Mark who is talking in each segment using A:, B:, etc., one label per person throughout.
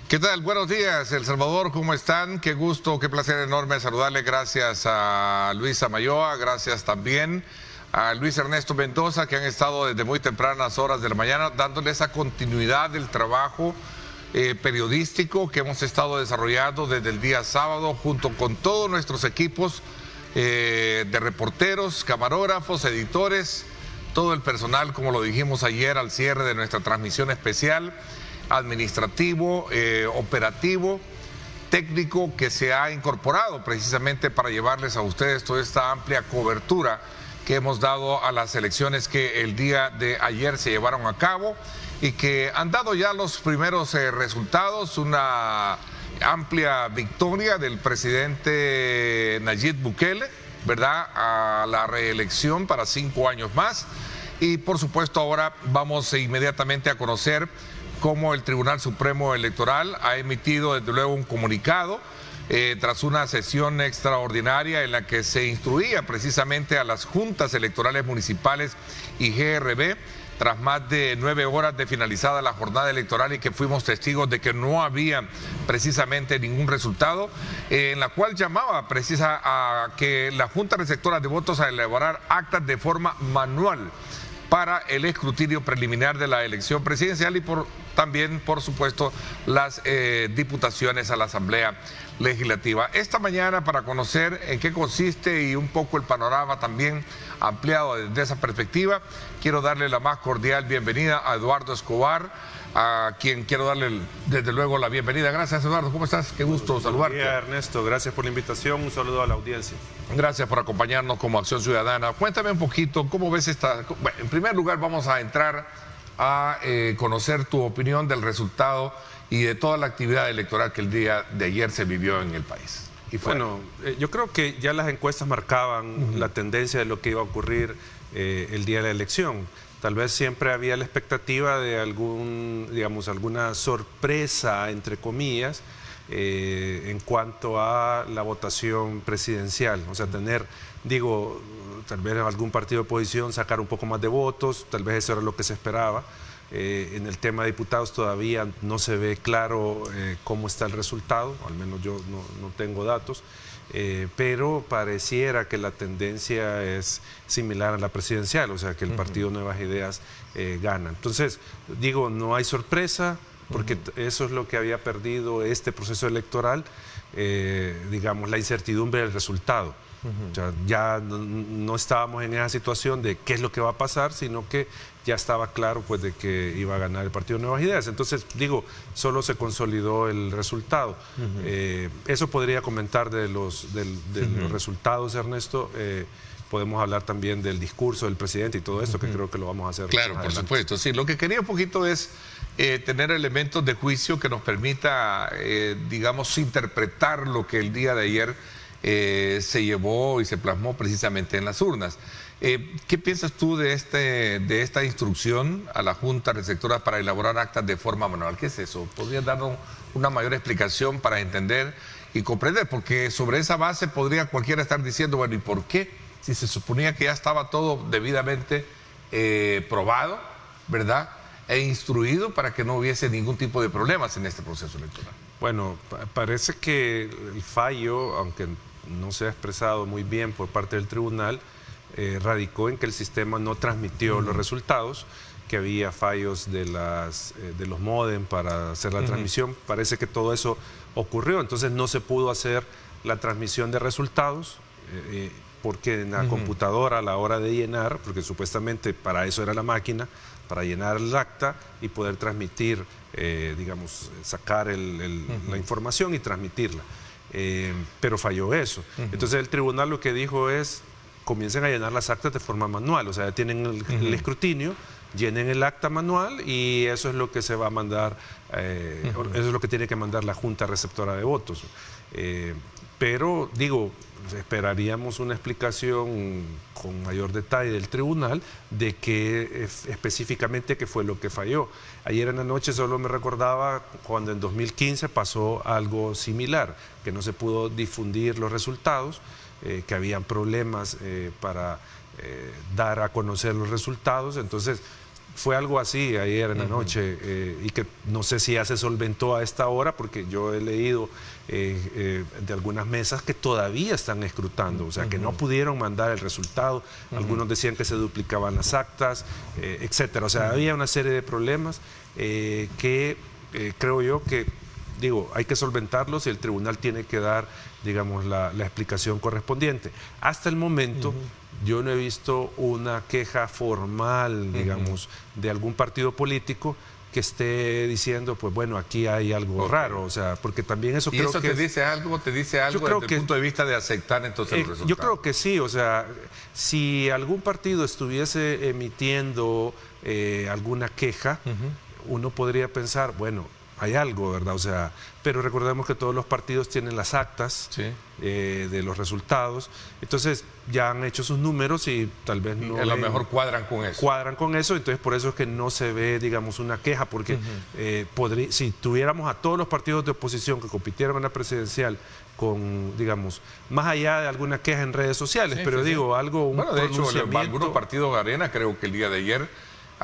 A: ¿Qué tal? Buenos días, El Salvador, ¿cómo están? Qué gusto, qué placer enorme saludarles. Gracias a Luisa Mayoa, gracias también a Luis Ernesto Mendoza, que han estado desde muy tempranas horas de la mañana dándole esa continuidad del trabajo periodístico que hemos estado desarrollando desde el día sábado junto con todos nuestros equipos de reporteros, camarógrafos, editores, todo el personal, como lo dijimos ayer al cierre de nuestra transmisión especial, administrativo, operativo, técnico, que se ha incorporado precisamente para llevarles a ustedes toda esta amplia cobertura que hemos dado a las elecciones que el día de ayer se llevaron a cabo y que han dado ya los primeros resultados. Una amplia victoria del presidente Nayib Bukele, ¿verdad?, a la reelección para 5 años más. Y por supuesto ahora vamos inmediatamente a conocer cómo el Tribunal Supremo Electoral ha emitido desde luego un comunicado tras una sesión extraordinaria en la que se instruía precisamente a las juntas electorales municipales y GRB, tras más de 9 horas de finalizada la jornada electoral y que fuimos testigos de que no había precisamente ningún resultado, en la cual llamaba a que la Junta Receptora de Votos a elaborar actas de forma manual para el escrutinio preliminar de la elección presidencial y también, por supuesto, las diputaciones a la Asamblea Legislativa. Esta mañana, para conocer en qué consiste y un poco el panorama también ampliado desde esa perspectiva, quiero darle la más cordial bienvenida a Eduardo Escobar, a quien quiero darle desde luego la bienvenida. Gracias, Eduardo, ¿cómo estás? Qué gusto saludarte.
B: Buenos días, Ernesto, gracias por la invitación, un saludo a la audiencia.
A: Gracias por acompañarnos como Acción Ciudadana. Cuéntame un poquito, ¿cómo ves esta? Bueno, en primer lugar vamos a entrar a conocer tu opinión del resultado y de toda la actividad electoral que el día de ayer se vivió en el país.
B: Bueno, yo creo que ya las encuestas marcaban la tendencia de lo que iba a ocurrir el día de la elección. Tal vez siempre había la expectativa de alguna sorpresa, entre comillas, en cuanto a la votación presidencial. O sea, tal vez algún partido de oposición sacar un poco más de votos, tal vez eso era lo que se esperaba. En el tema de diputados todavía no se ve claro cómo está el resultado, al menos yo no tengo datos, pero pareciera que la tendencia es similar a la presidencial, o sea que el partido Nuevas Ideas gana. Entonces, no hay sorpresa, porque eso es lo que había perdido este proceso electoral, la incertidumbre del resultado. O sea, ya no estábamos en esa situación de qué es lo que va a pasar, sino que ya estaba claro pues de que iba a ganar el Partido Nuevas Ideas. Entonces, solo se consolidó el resultado. Eso podría comentar de los resultados, Ernesto. Podemos hablar también del discurso del presidente y todo esto, que creo que lo vamos a hacer.
A: Claro, por supuesto. Sí, lo que quería un poquito es tener elementos de juicio que nos permita, interpretar lo que el día de ayer se llevó y se plasmó precisamente en las urnas. ¿Qué piensas tú de esta instrucción a la Junta Receptora para elaborar actas de forma manual? ¿Qué es eso? ¿Podrías darnos una mayor explicación para entender y comprender? Porque sobre esa base podría cualquiera estar diciendo, bueno, ¿y por qué? Si se suponía que ya estaba todo debidamente probado, ¿verdad?, e instruido para que no hubiese ningún tipo de problemas en este proceso electoral.
B: Bueno, parece que el fallo, aunque no se ha expresado muy bien por parte del tribunal, radicó en que el sistema no transmitió los resultados, que había fallos de los módem para hacer la transmisión. Parece que todo eso ocurrió, entonces no se pudo hacer la transmisión de resultados, porque en la computadora a la hora de llenar, porque supuestamente para eso era la máquina, para llenar el acta y poder transmitir, sacar la información y transmitirla. Pero falló eso. Entonces el tribunal lo que dijo es, comiencen a llenar las actas de forma manual, o sea, tienen el escrutinio, llenen el acta manual y eso es lo que se va a mandar, eso es lo que tiene que mandar la Junta Receptora de Votos. Pero, esperaríamos una explicación con mayor detalle del tribunal de qué específicamente qué fue lo que falló. Ayer en la noche solo me recordaba cuando en 2015 pasó algo similar, que no se pudo difundir los resultados, que habían problemas para dar a conocer los resultados. Entonces fue algo así ayer en la noche y que no sé si ya se solventó a esta hora, porque yo he leído de algunas mesas que todavía están escrutando, o sea, que no pudieron mandar el resultado. Algunos decían que se duplicaban las actas, etcétera. O sea, había una serie de problemas que creo yo que, digo, hay que solventarlos y el tribunal tiene que dar, digamos, la explicación correspondiente. Hasta el momento, yo no he visto una queja formal, digamos, de algún partido político que esté diciendo, pues bueno, aquí hay algo raro, o sea, porque también eso creo que...
A: ¿Y eso te dice algo desde el punto de vista de aceptar entonces el resultado?
B: Yo creo que sí, o sea, si algún partido estuviese emitiendo alguna queja, uno podría pensar, bueno, hay algo, ¿verdad? O sea, pero recordemos que todos los partidos tienen las actas de los resultados, entonces ya han hecho sus números y tal vez no...
A: A lo mejor cuadran con eso.
B: Cuadran con eso, entonces por eso es que no se ve, digamos, una queja, porque si tuviéramos a todos los partidos de oposición que compitieran en la presidencial con, digamos, más allá de alguna queja en redes sociales, pero digo, algo...
A: Bueno, de hecho, algunos partidos de Arena, creo que el día de ayer,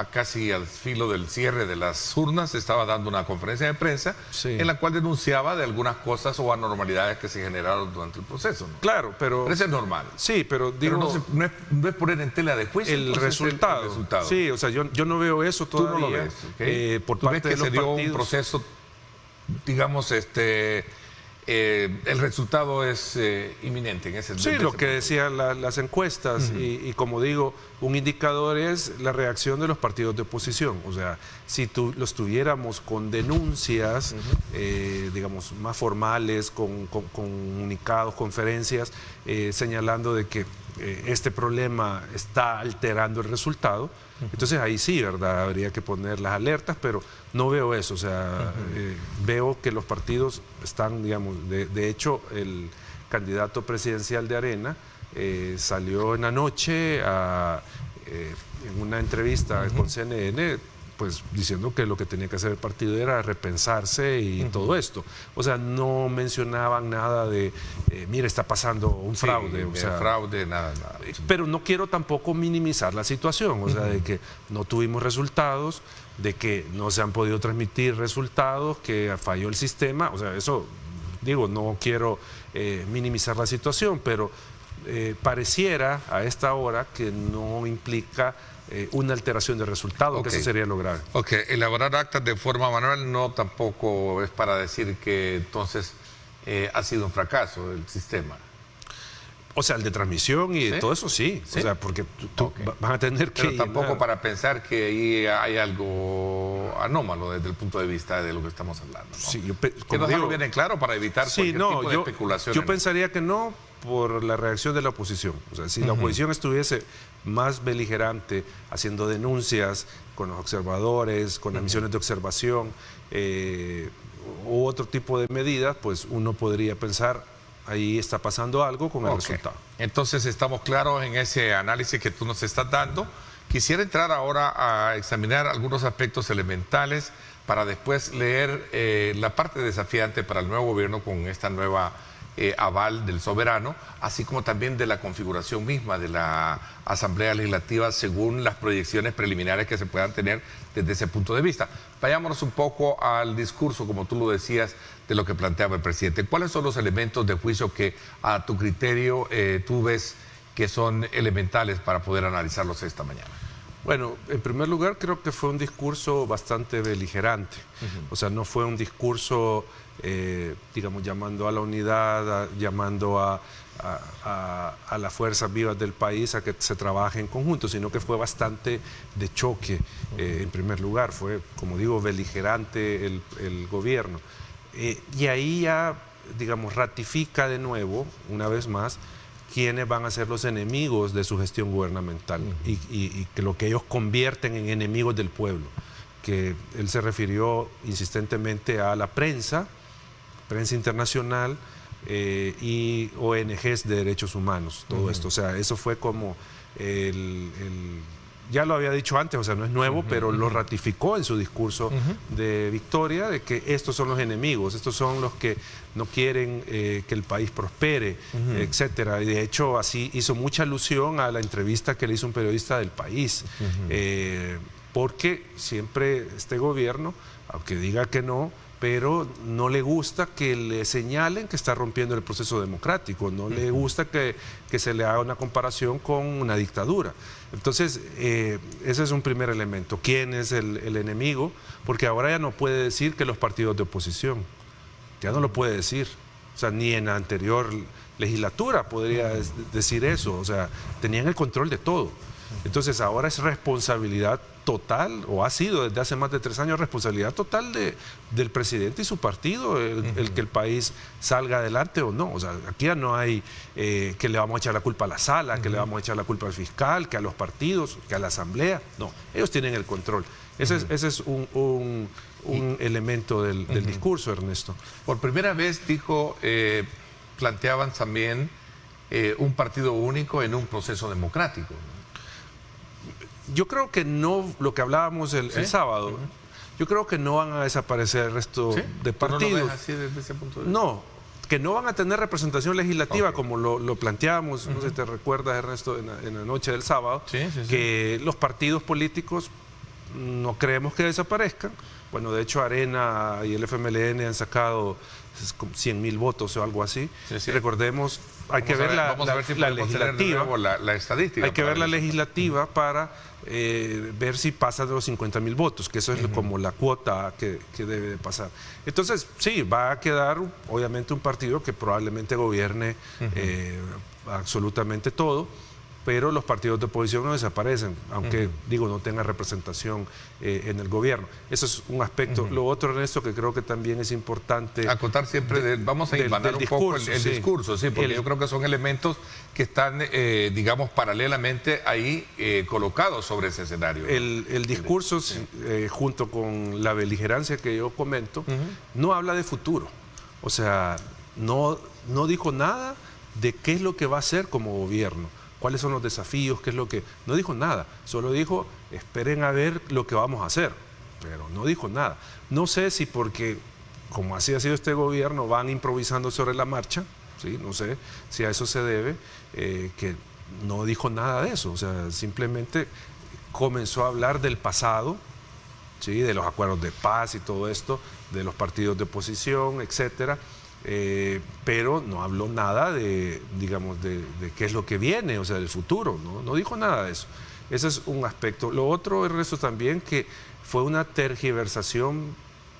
A: casi al filo del cierre de las urnas, estaba dando una conferencia de prensa en la cual denunciaba de algunas cosas o anormalidades que se generaron durante el proceso, ¿no?
B: Claro, pero eso
A: es normal.
B: Sí, pero digo...
A: Pero no es poner en tela de juicio
B: el resultado. Sí, o sea, yo no veo eso todavía.
A: Tú no lo ves, ¿okay?
B: Por parte de los
A: se dio
B: partidos.
A: Un proceso, digamos, el resultado es inminente en ese
B: Sí, lo que decían las encuestas y como digo, un indicador es la reacción de los partidos de oposición. O sea, si los tuviéramos con denuncias, digamos, más formales, con comunicados, conferencias, señalando de que este problema está alterando el resultado, entonces ahí sí, ¿verdad? Habría que poner las alertas, pero no veo eso. O sea, veo que los partidos están, digamos, de hecho, el candidato presidencial de Arena salió en la noche en una entrevista con CNN, pues diciendo que lo que tenía que hacer el partido era repensarse y todo esto. O sea, no mencionaban nada de, mire, está pasando un fraude. O sea,
A: fraude, nada.
B: Pero no quiero tampoco minimizar la situación, o sea, de que no tuvimos resultados, de que no se han podido transmitir resultados, que falló el sistema. O sea, eso, digo, no quiero minimizar la situación, pero pareciera a esta hora que no implica una alteración de resultado, que eso sería lo grave.
A: Ok, elaborar actas de forma manual no tampoco es para decir que entonces ha sido un fracaso el sistema.
B: O sea, el de transmisión y todo eso sí. O sea, porque tú vas a tener que...
A: Pero tampoco para pensar que ahí hay algo anómalo desde el punto de vista de lo que estamos hablando, ¿no?
B: Sí,
A: que dejarlo bien en claro para evitar cualquier tipo de especulación.
B: Yo pensaría que no, por la reacción de la oposición. O sea, si la oposición estuviese más beligerante, haciendo denuncias con los observadores, con las misiones de observación u otro tipo de medidas, pues uno podría pensar, ahí está pasando algo con el resultado.
A: Entonces estamos claros en ese análisis que tú nos estás dando. Quisiera entrar ahora a examinar algunos aspectos elementales para después leer la parte desafiante para el nuevo gobierno con esta nueva aval del soberano, así como también de la configuración misma de la Asamblea Legislativa según las proyecciones preliminares que se puedan tener desde ese punto de vista. Vayámonos un poco al discurso, como tú lo decías, de lo que planteaba el presidente. ¿Cuáles son los elementos de juicio que a tu criterio tú ves que son elementales para poder analizarlos esta mañana?
B: Bueno, en primer lugar creo que fue un discurso bastante beligerante. O sea, no fue un discurso, digamos, llamando a la unidad, llamando a las fuerzas vivas del país a que se trabaje en conjunto, sino que fue bastante de choque. En primer lugar, fue, como digo, beligerante el gobierno. Y ahí ya, digamos, ratifica de nuevo, una vez más, quiénes van a ser los enemigos de su gestión gubernamental y que lo que ellos convierten en enemigos del pueblo. Que él se refirió insistentemente a la prensa internacional y ONGs de derechos humanos, todo esto. O sea, eso fue como ya lo había dicho antes, o sea, no es nuevo, pero lo ratificó en su discurso de victoria, de que estos son los enemigos, estos son los que no quieren que el país prospere, etcétera. Y de hecho, así hizo mucha alusión a la entrevista que le hizo un periodista del País. porque siempre este gobierno, aunque diga que no, pero no le gusta que le señalen que está rompiendo el proceso democrático, no le gusta que se le haga una comparación con una dictadura. Entonces, ese es un primer elemento. ¿Quién es el enemigo? Porque ahora ya no puede decir que los partidos de oposición, ya no lo puede decir. O sea, ni en la anterior legislatura podría decir eso. O sea, tenían el control de todo. Entonces ahora es responsabilidad total, o ha sido desde hace más de 3 años responsabilidad total del presidente y su partido, el que el país salga adelante o no. O sea, aquí ya no hay que le vamos a echar la culpa a la sala, que le vamos a echar la culpa al fiscal, que a los partidos, que a la asamblea. No, ellos tienen el control. Ese es un elemento del discurso, Ernesto.
A: Por primera vez dijo, planteaban también un partido único en un proceso democrático.
B: Yo creo que no, lo que hablábamos el sábado, yo creo que no van a desaparecer el resto de partidos.
A: ¿No lo ves así desde ese punto de vista?
B: No, que no van a tener representación legislativa, como lo planteábamos, no sé si te recuerdas, Ernesto, en la noche del sábado, que los partidos políticos no creemos que desaparezcan. Bueno, de hecho Arena y el FMLN han sacado 100.000 votos o algo así. Recordemos, hay que ver la legislativa,
A: la estadística.
B: Hay que ver la legislativa para ver si pasa de los 50.000 votos, que eso es como la cuota que debe de pasar. Entonces, sí, va a quedar obviamente un partido que probablemente gobierne absolutamente todo, pero los partidos de oposición no desaparecen, aunque, digo, no tengan representación en el gobierno. Eso es un aspecto. Lo otro, Ernesto, que creo que también es importante...
A: Acotar siempre, vamos a hilvanar un poco el discurso, porque yo creo que son elementos que están, digamos, paralelamente ahí colocados sobre ese escenario.
B: El discurso, junto con la beligerancia que yo comento, no habla de futuro. O sea, no dijo nada de qué es lo que va a hacer como gobierno. ¿Cuáles son los desafíos? ¿Qué es lo que...? No dijo nada, solo dijo, esperen a ver lo que vamos a hacer, pero no dijo nada. No sé si porque, como así ha sido este gobierno, van improvisando sobre la marcha, ¿sí? No sé si a eso se debe, que no dijo nada de eso, o sea, simplemente comenzó a hablar del pasado, ¿sí? De los acuerdos de paz y todo esto, de los partidos de oposición, etcétera. Pero no habló nada de, digamos, de qué es lo que viene, o sea, del futuro, no dijo nada de eso. Ese es un aspecto. Lo otro, Ernesto, también que fue una tergiversación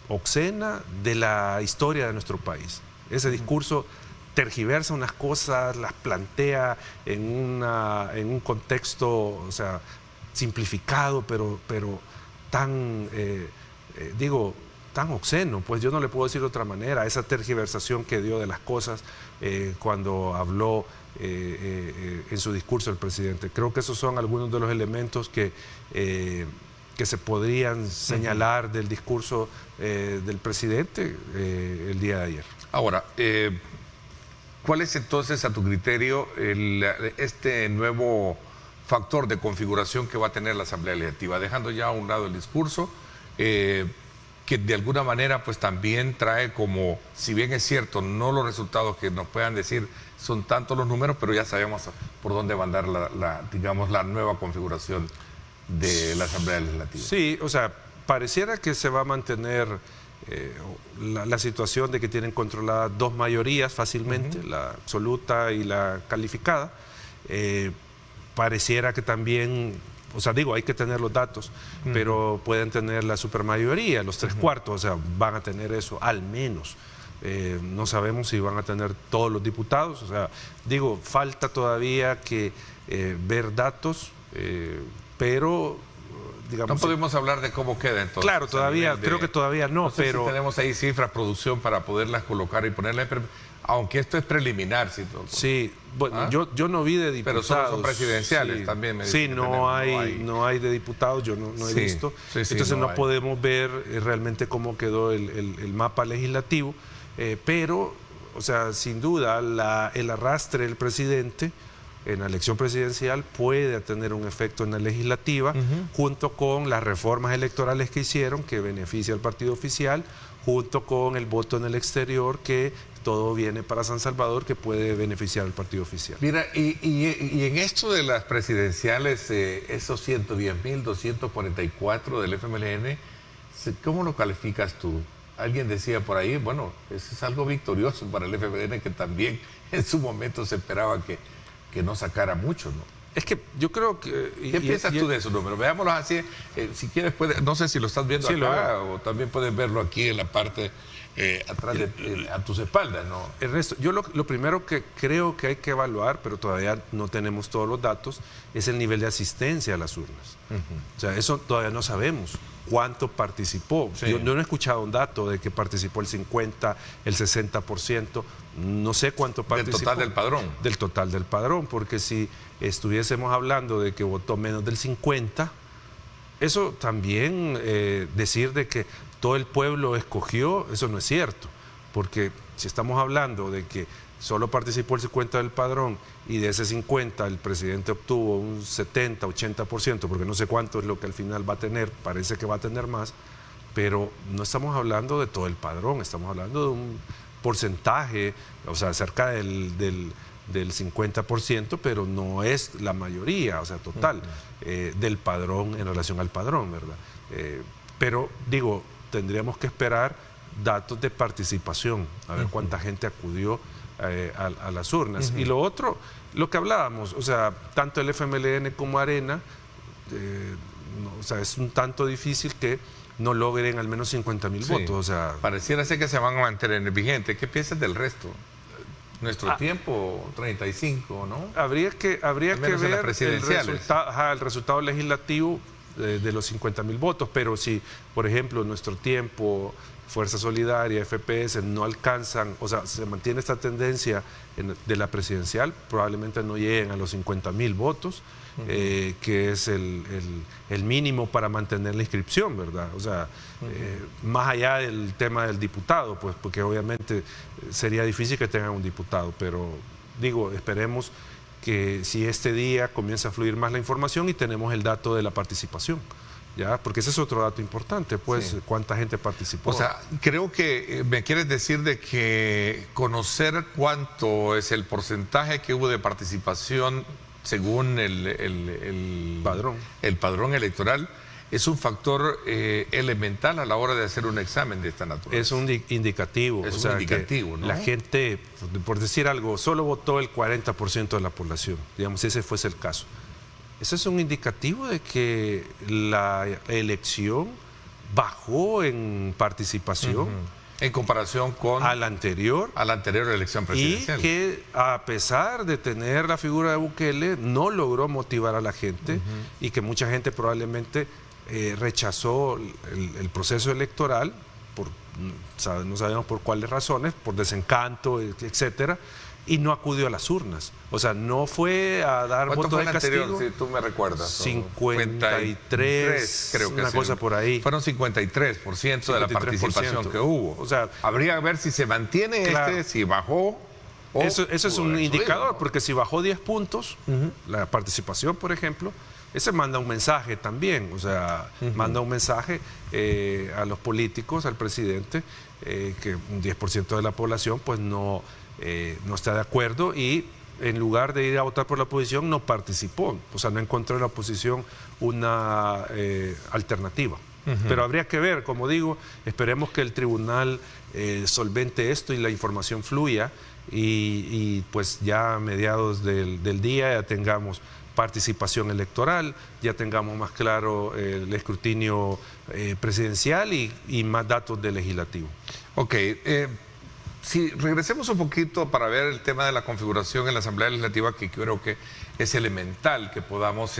B: obscena de la historia de nuestro país. Ese discurso tergiversa unas cosas, las plantea en un contexto, o sea, simplificado, pero tan, tan obsceno, pues yo no le puedo decir de otra manera, esa tergiversación que dio de las cosas cuando habló en su discurso el presidente. Creo que esos son algunos de los elementos que se podrían señalar del discurso del presidente el día de ayer.
A: Ahora, ¿cuál es entonces, a tu criterio, este nuevo factor de configuración que va a tener la Asamblea Legislativa? Dejando ya a un lado el discurso, que de alguna manera pues también trae como, si bien es cierto, no los resultados que nos puedan decir son tantos los números, pero ya sabemos por dónde va a andar digamos, la nueva configuración de la Asamblea Legislativa.
B: Sí, o sea, pareciera que se va a mantener la situación de que tienen controladas 2 mayorías fácilmente, la absoluta y la calificada. Pareciera que también... O sea, digo, hay que tener los datos, pero pueden tener la supermayoría, los 3/4, o sea, van a tener eso, al menos. No sabemos si van a tener todos los diputados, o sea, digo, falta todavía que ver datos, pero, digamos...
A: No podemos hablar de cómo queda entonces.
B: Claro, todavía, creo que todavía no,
A: sé
B: pero...
A: Si tenemos ahí cifras, producción para poderlas colocar y ponerlas... Aunque esto es preliminar.
B: Sí, bueno, yo no vi de diputados.
A: Pero son presidenciales también. Me
B: sí, no hay de diputados, yo no he visto. Entonces no podemos ver realmente cómo quedó el mapa legislativo. Pero, o sea, sin duda, el arrastre del presidente en la elección presidencial puede tener un efecto en la legislativa, junto con las reformas electorales que hicieron, que beneficia al partido oficial, junto con el voto en el exterior, que todo viene para San Salvador, que puede beneficiar al partido oficial.
A: Mira, y en esto de las presidenciales, esos 110.244 del FMLN, ¿cómo lo calificas tú? Alguien decía por ahí, bueno, eso es algo victorioso para el FMLN, que también en su momento se esperaba que no sacara mucho, ¿no?
B: Es que yo creo que...
A: ¿Qué piensas tú de esos números? Veámoslos así, si quieres, no sé si lo estás viendo
B: sí,
A: acá o también puedes verlo aquí en la parte atrás a tus espaldas, ¿no?
B: Ernesto, yo lo primero que creo que hay que evaluar, pero todavía no tenemos todos los datos, es el nivel de asistencia a las urnas. O sea, eso todavía no sabemos cuánto participó.
A: Sí.
B: Yo no he escuchado un dato de que participó el 50%, el 60%, no sé cuánto participó.
A: ¿Del total del padrón?
B: Del total del padrón, porque si estuviésemos hablando de que votó menos del 50%, eso también decir de que todo el pueblo escogió, eso no es cierto, porque si estamos hablando de que solo participó el 50% del padrón y de ese 50% el presidente obtuvo un 70, 80%, porque no sé cuánto es lo que al final va a tener, parece que va a tener más, pero no estamos hablando de todo el padrón, estamos hablando de un porcentaje, o sea, cerca del 50%, pero no es la mayoría, o sea, total, del padrón en relación al padrón, ¿verdad? Pero digo, tendríamos que esperar datos de participación, a ver cuánta gente acudió a las urnas. Y lo otro, lo que hablábamos, o sea, tanto el FMLN como Arena, o sea, es un tanto difícil que no logren al menos 50.000 votos. O sea,
A: pareciera ser que se van a mantener vigentes. ¿Qué piensas del resto? Nuestro tiempo, 35, ¿no?
B: Habría que ver el resultado legislativo de los 50.000 votos, pero si, por ejemplo, nuestro tiempo, Fuerza Solidaria, FPS no alcanzan, o sea, se mantiene esta tendencia de la presidencial, probablemente no lleguen a los 50.000 votos, que es el mínimo para mantener la inscripción, ¿verdad? O sea, más allá del tema del diputado, pues, porque obviamente sería difícil que tengan un diputado, pero digo, esperemos que si este día comienza a fluir más la información y tenemos el dato de la participación. ¿Ya? Porque ese es otro dato importante, pues, cuánta gente participó.
A: O sea, creo que me quieres decir de que conocer cuánto es el porcentaje que hubo de participación según el padrón electoral es un factor elemental a la hora de hacer un examen de esta naturaleza.
B: Es un indicativo.
A: Es un indicativo, ¿no?
B: La gente, por decir algo, solo votó el 40% de la población, digamos, si ese fuese el caso. Ese es un indicativo de que la elección bajó en participación.
A: En comparación con...
B: a la anterior
A: elección presidencial.
B: Y que a pesar de tener la figura de Bukele, no logró motivar a la gente y que mucha gente probablemente rechazó el proceso electoral, no sabemos por cuáles razones, por desencanto, etcétera, y no acudió a las urnas. O sea, no fue a dar voto de castigo.
A: Anterior, si tú me recuerdas?
B: 53,
A: creo que
B: una cosa por ahí.
A: Fueron 53% de la participación que hubo.
B: O sea,
A: habría que ver si se mantiene si bajó.
B: Eso es un indicador, porque si bajó 10 puntos, la participación, por ejemplo, ese manda un mensaje también, o sea, manda un mensaje a los políticos, al presidente, que un 10% de la población pues no está de acuerdo y en lugar de ir a votar por la oposición no participó, o sea, no encontró en la oposición una alternativa. Pero habría que ver, como digo, esperemos que el tribunal solvente esto y la información fluya y pues ya a mediados del día ya tengamos participación electoral, ya tengamos más claro el escrutinio presidencial y más datos del legislativo.
A: Ok, si regresemos un poquito para ver el tema de la configuración en la Asamblea Legislativa, que creo que es elemental que podamos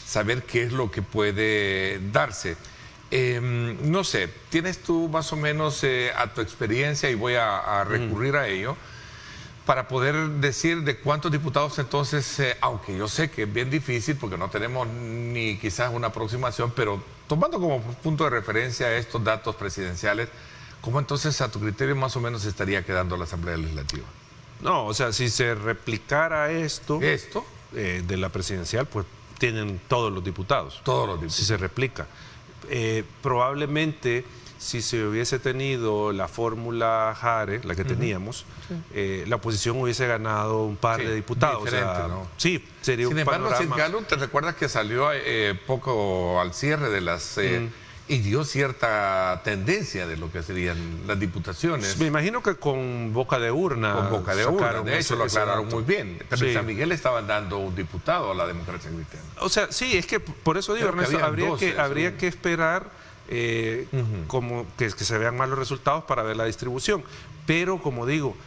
A: saber qué es lo que puede darse. No sé, ¿tienes tú más o menos a tu experiencia, y voy a recurrir a ello, para poder decir de cuántos diputados entonces, aunque yo sé que es bien difícil porque no tenemos ni quizás una aproximación, pero tomando como punto de referencia estos datos presidenciales, ¿cómo entonces a tu criterio más o menos estaría quedando la Asamblea Legislativa?
B: No, o sea, si se replicara esto de la presidencial, pues tienen todos los diputados.
A: Todos los diputados.
B: Si se replica. Probablemente, si se hubiese tenido la fórmula Jare, la que teníamos, la oposición hubiese ganado un par de diputados.
A: Diferente,
B: o sea,
A: ¿no?
B: Sí, sería
A: Sin
B: un
A: embargo,
B: panorama.
A: Sid Gallup, ¿te recuerdas que salió poco al cierre de las... y dio cierta tendencia de lo que serían las diputaciones?
B: Me imagino que con boca de urna.
A: Con boca de urna,
B: sacaron
A: de hecho lo
B: ese
A: aclararon
B: dato.
A: muy bien. Pero
B: Sí.
A: en San Miguel estaban dando un diputado a la democracia cristiana.
B: O sea, sí, es que por eso digo,
A: Creo que
B: Ernesto,
A: habían 12,
B: habría
A: sí.
B: que esperar como que se vean más los resultados para ver la distribución. Pero, como digo,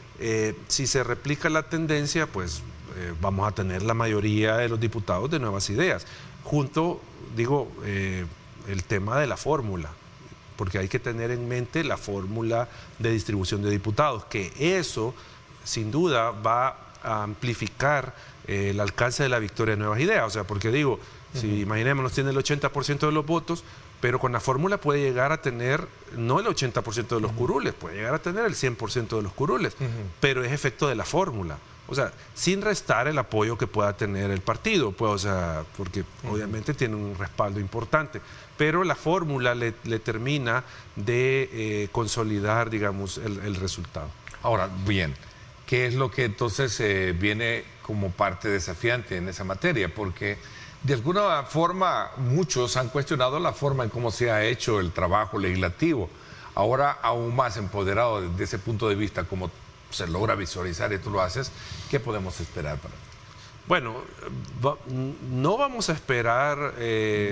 B: si se replica la tendencia, pues vamos a tener la mayoría de los diputados de Nuevas Ideas. Junto, digo, el tema de la fórmula, porque hay que tener en mente la fórmula de distribución de diputados, que eso, sin duda, va a amplificar el alcance de la victoria de Nuevas Ideas. O sea, porque digo, si imaginémonos, tiene el 80% de los votos, pero con la fórmula puede llegar a tener, no el 80% de los curules, puede llegar a tener el 100% de los curules, pero es efecto de la fórmula. O sea, sin restar el apoyo que pueda tener el partido, pues, o sea, porque obviamente tiene un respaldo importante, pero la fórmula le termina de consolidar, digamos, el resultado.
A: Ahora, bien, ¿qué es lo que entonces viene como parte desafiante en esa materia? Porque de alguna forma muchos han cuestionado la forma en cómo se ha hecho el trabajo legislativo. Ahora, aún más empoderado desde ese punto de vista, como se logra visualizar y tú lo haces, ¿qué podemos esperar para
B: Bueno, no vamos a esperar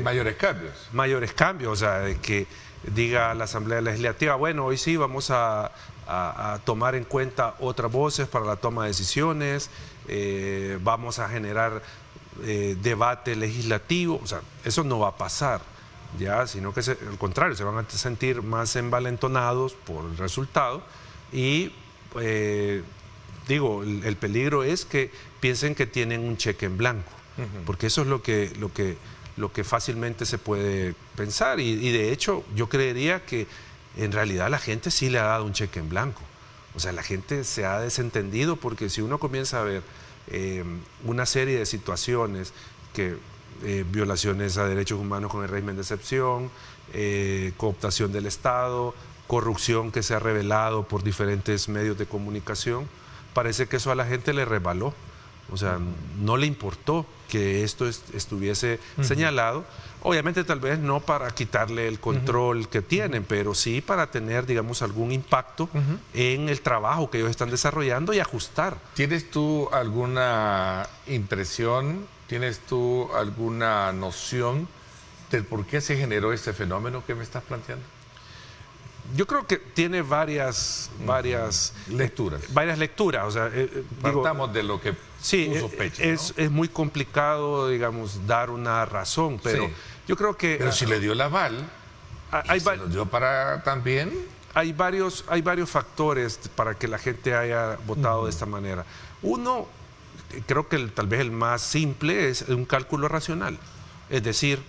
A: mayores cambios?
B: Mayores cambios, o sea, de que diga la Asamblea Legislativa, bueno, hoy sí vamos a tomar en cuenta otras voces para la toma de decisiones, vamos a generar debate legislativo, o sea, eso no va a pasar, ya, sino que al contrario, se van a sentir más envalentonados por el resultado y digo, el peligro es que piensen que tienen un cheque en blanco, porque eso es lo que fácilmente se puede pensar y de hecho yo creería que en realidad la gente sí le ha dado un cheque en blanco. O sea, la gente se ha desentendido porque si uno comienza a ver una serie de situaciones violaciones a derechos humanos con el régimen de excepción, cooptación del Estado, corrupción que se ha revelado por diferentes medios de comunicación, parece que eso a la gente le resbaló. O sea, no le importó que esto estuviese señalado. Obviamente tal vez no para quitarle el control que tienen, pero sí para tener, digamos, algún impacto en el trabajo que ellos están desarrollando y ajustar.
A: ¿Tienes tú alguna impresión, tienes tú alguna noción del por qué se generó este fenómeno que me estás planteando?
B: Yo creo que tiene varias
A: lecturas.
B: Varias lecturas. O sea,
A: Partamos de lo que
B: sí,
A: tú sospechas, ¿no?
B: es muy complicado, digamos, dar una razón, pero
A: sí.
B: Yo creo que...
A: Pero si le dio el aval, ¿se lo dio para también?
B: Hay varios factores para que la gente haya votado de esta manera. Uno, creo que tal vez el más simple es un cálculo racional. Es decir,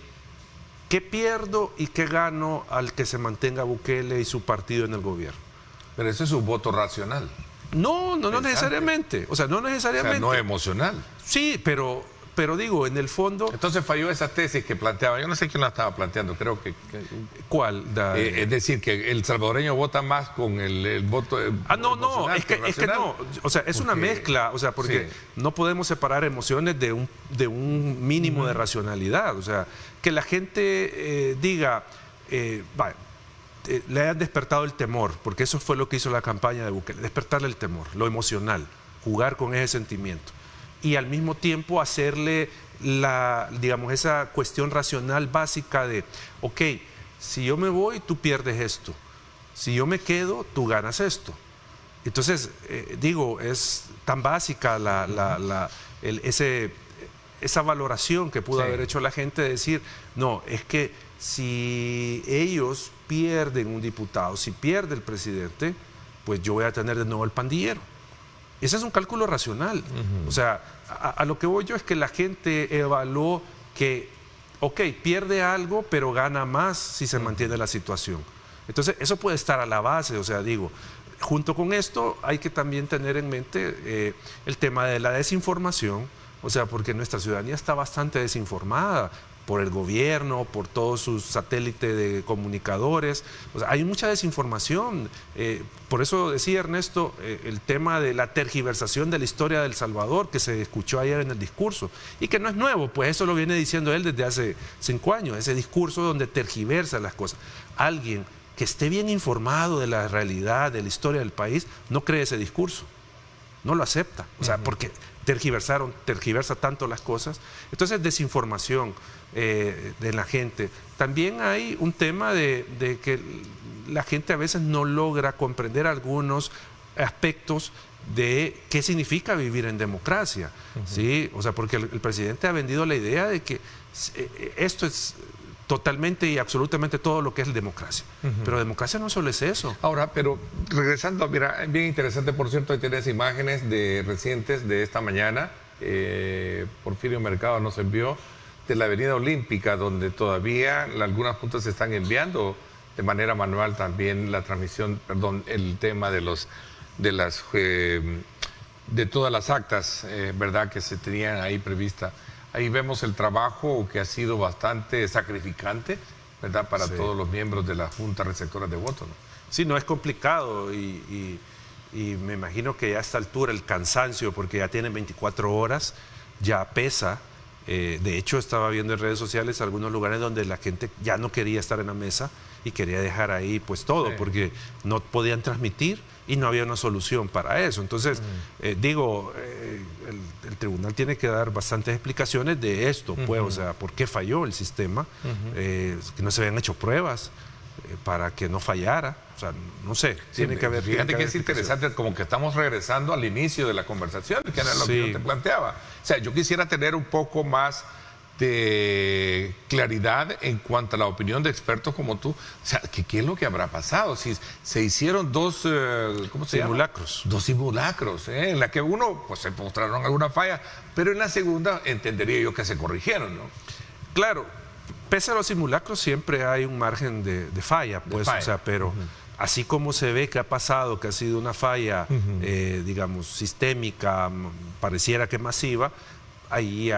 B: ¿qué pierdo y qué gano al que se mantenga Bukele y su partido en el gobierno?
A: Pero eso es un voto racional.
B: No necesariamente. O sea, no necesariamente.
A: O sea, no emocional.
B: Sí, pero digo, en el fondo...
A: Entonces falló esa tesis que planteaba. Yo no sé quién la estaba planteando, creo que...
B: ¿Cuál?
A: Es decir, que el salvadoreño vota más con el voto
B: no, es que no. O sea, es una mezcla, o sea, porque
A: sí.
B: No podemos separar emociones de un mínimo de racionalidad. O sea, que la gente diga, le hayan despertado el temor, porque eso fue lo que hizo la campaña de Bukele, despertarle el temor, lo emocional, jugar con ese sentimiento. Y al mismo tiempo hacerle digamos, esa cuestión racional básica de, ok, si yo me voy, tú pierdes esto. Si yo me quedo, tú ganas esto. Entonces, digo, es tan básica esa valoración que pudo haber hecho la gente de decir, no, es que si ellos pierden un diputado, si pierde el presidente, pues yo voy a tener de nuevo el pandillero. Ese es un cálculo racional. O sea, a lo que voy yo es que la gente evaluó que, ok, pierde algo, pero gana más si se mantiene la situación. Entonces, eso puede estar a la base, o sea, digo, junto con esto hay que también tener en mente el tema de la desinformación, o sea, porque nuestra ciudadanía está bastante desinformada por el gobierno, por todos sus satélites de comunicadores. O sea, hay mucha desinformación. Por eso decía Ernesto, el tema de la tergiversación de la historia de El Salvador, que se escuchó ayer en el discurso, y que no es nuevo, pues eso lo viene diciendo él desde hace 5 años, ese discurso donde tergiversa las cosas. Alguien que esté bien informado de la realidad, de la historia del país, no cree ese discurso, no lo acepta, o sea, porque tergiversa tanto las cosas. Entonces, desinformación de la gente. También hay un tema de que la gente a veces no logra comprender algunos aspectos de qué significa vivir en democracia, ¿sí? O sea, porque el presidente ha vendido la idea de que esto es totalmente y absolutamente todo lo que es democracia. Pero democracia no solo es eso.
A: Ahora, pero regresando, mira, bien interesante, por cierto, ahí tienes imágenes recientes de esta mañana. Porfirio Mercado nos envió de la Avenida Olímpica, donde todavía algunas juntas se están enviando de manera manual también la transmisión, perdón, el tema de todas las actas, ¿verdad?, que se tenían ahí prevista. Ahí vemos el trabajo que ha sido bastante sacrificante, ¿verdad?, para todos los miembros de la Junta Receptora de Votos, ¿no?
B: Sí, no es complicado y me imagino que ya a esta altura el cansancio, porque ya tienen 24 horas, ya pesa. De hecho, estaba viendo en redes sociales algunos lugares donde la gente ya no quería estar en la mesa y quería dejar ahí pues todo, porque no podían transmitir y no había una solución para eso. Entonces, el tribunal tiene que dar bastantes explicaciones de esto, pues, o sea, por qué falló el sistema, que no se habían hecho pruebas para que no fallara. O sea, no sé, tiene que haber...
A: Fíjate que es interesante, como que estamos regresando al inicio de la conversación, que era lo que yo te planteaba. O sea, yo quisiera tener un poco más de claridad en cuanto a la opinión de expertos como tú. O sea, ¿qué es lo que habrá pasado? Si se hicieron dos
B: simulacros.
A: Dos simulacros, en la que uno, pues se mostraron alguna falla, pero en la segunda entendería yo que se corrigieron, ¿no?
B: Claro, pese a los simulacros siempre hay un margen de falla, pues, o sea, pero... Así como se ve que ha pasado, que ha sido una falla, digamos, sistémica, pareciera que masiva, ahí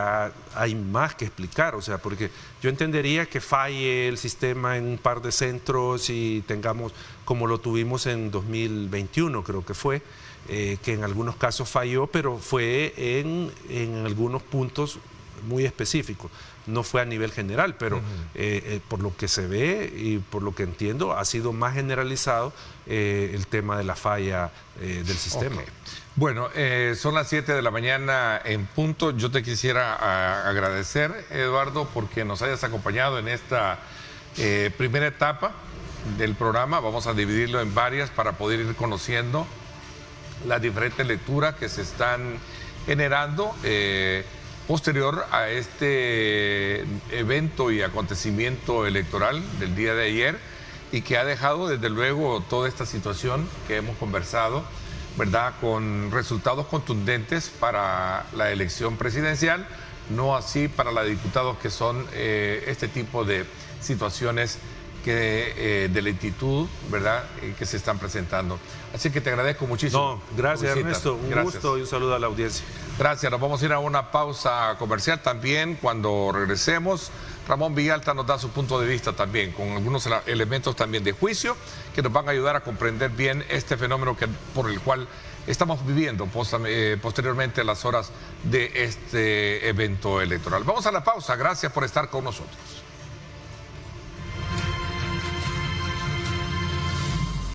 B: hay más que explicar, o sea, porque yo entendería que falle el sistema en un par de centros y tengamos, como lo tuvimos en 2021, creo que fue, que en algunos casos falló, pero fue en algunos puntos muy específicos. No fue a nivel general, pero por lo que se ve y por lo que entiendo, ha sido más generalizado el tema de la falla del sistema.
A: Okay. Bueno, son las 7 de la mañana en punto. Yo te quisiera agradecer, Eduardo, porque nos hayas acompañado en esta primera etapa del programa. Vamos a dividirlo en varias para poder ir conociendo las diferentes lecturas que se están generando posterior a este evento y acontecimiento electoral del día de ayer, y que ha dejado desde luego toda esta situación que hemos conversado, ¿verdad?, con resultados contundentes para la elección presidencial, no así para los diputados, que son este tipo de situaciones de lentitud, ¿verdad?, que se están presentando. Así que te agradezco muchísimo.
B: No, gracias, Ernesto, un gusto y un saludo a la audiencia.
A: Gracias, nos vamos a ir a una pausa comercial también. Cuando regresemos, Ramón Villalta nos da su punto de vista también, con algunos elementos también de juicio que nos van a ayudar a comprender bien este fenómeno por el cual estamos viviendo posteriormente a las horas de este evento electoral. Vamos a la pausa, gracias por estar con nosotros.